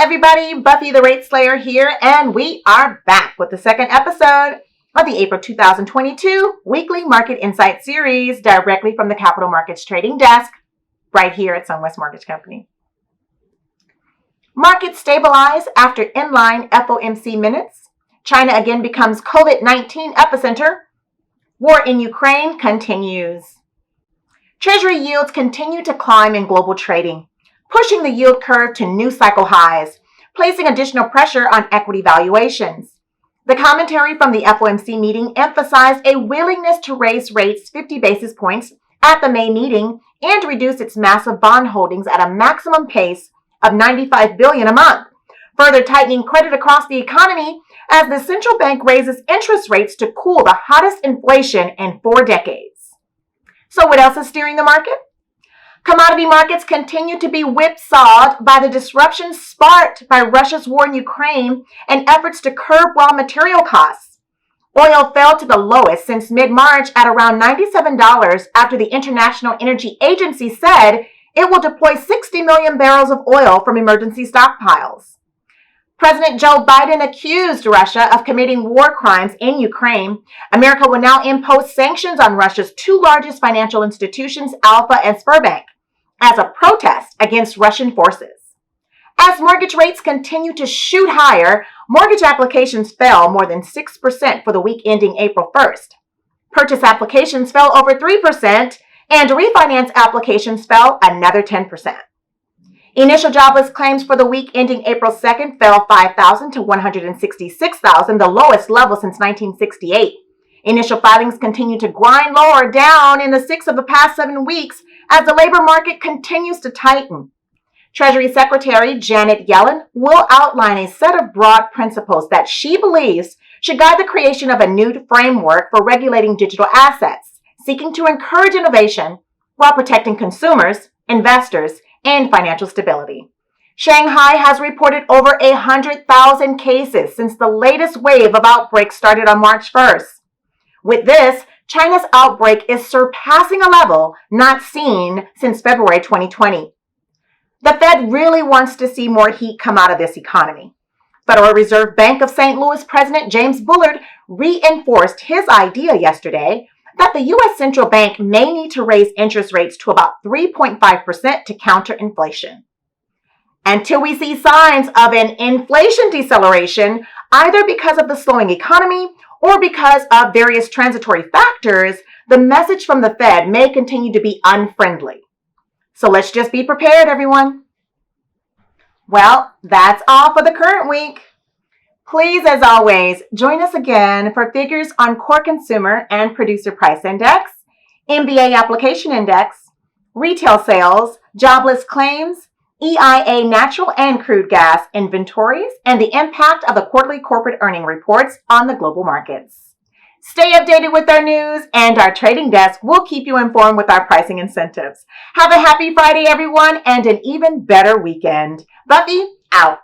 everybody, Buffy the Rate Slayer here, and we are back with the second episode of the April 2022 Weekly Market Insight Series directly from the Capital Markets Trading Desk right here at Sunwest Mortgage Company. Markets stabilize after inline FOMC minutes. China again becomes COVID-19 epicenter. War in Ukraine continues. Treasury yields continue to climb in global trading, pushing the yield curve to new cycle highs, placing additional pressure on equity valuations. The commentary from the FOMC meeting emphasized a willingness to raise rates 50 basis points at the May meeting and reduce its massive bond holdings at a maximum pace of $95 billion a month, further tightening credit across the economy as the central bank raises interest rates to cool the hottest inflation in 4 decades. So what else is steering the market? Commodity markets continue to be whipsawed by the disruption sparked by Russia's war in Ukraine and efforts to curb raw material costs. Oil fell to the lowest since mid-March at around $97 after the International Energy Agency said it will deploy 60 million barrels of oil from emergency stockpiles. President Joe Biden accused Russia of committing war crimes in Ukraine. America will now impose sanctions on Russia's 2 largest financial institutions, Alpha and Sberbank, as a protest against Russian forces. As mortgage rates continue to shoot higher, mortgage applications fell more than 6% for the week ending April 1st. Purchase applications fell over 3%, and refinance applications fell another 10%. Initial jobless claims for the week ending April 2nd fell 5,000 to 166,000, the lowest level since 1968. Initial filings continue to grind lower down in the 6 of the past 7 weeks as the labor market continues to tighten. Treasury Secretary Janet Yellen will outline a set of broad principles that she believes should guide the creation of a new framework for regulating digital assets, seeking to encourage innovation while protecting consumers, investors, and financial stability. Shanghai has reported over 100,000 cases since the latest wave of outbreaks started on March 1st. With this, China's outbreak is surpassing a level not seen since February 2020. The Fed really wants to see more heat come out of this economy. Federal Reserve Bank of St. Louis President James Bullard reinforced his idea yesterday that the U.S. Central Bank may need to raise interest rates to about 3.5% to counter inflation. Until we see signs of an inflation deceleration, either because of the slowing economy or because of various transitory factors, the message from the Fed may continue to be unfriendly. So let's just be prepared, everyone. Well, that's all for the current week. Please, as always, join us again for figures on core consumer and producer price index, MBA application index, retail sales, jobless claims, EIA natural and crude gas inventories, and the impact of the quarterly corporate earning reports on the global markets. Stay updated with our news, and our trading desk will keep you informed with our pricing incentives. Have a happy Friday, everyone, and an even better weekend. Buffy, out.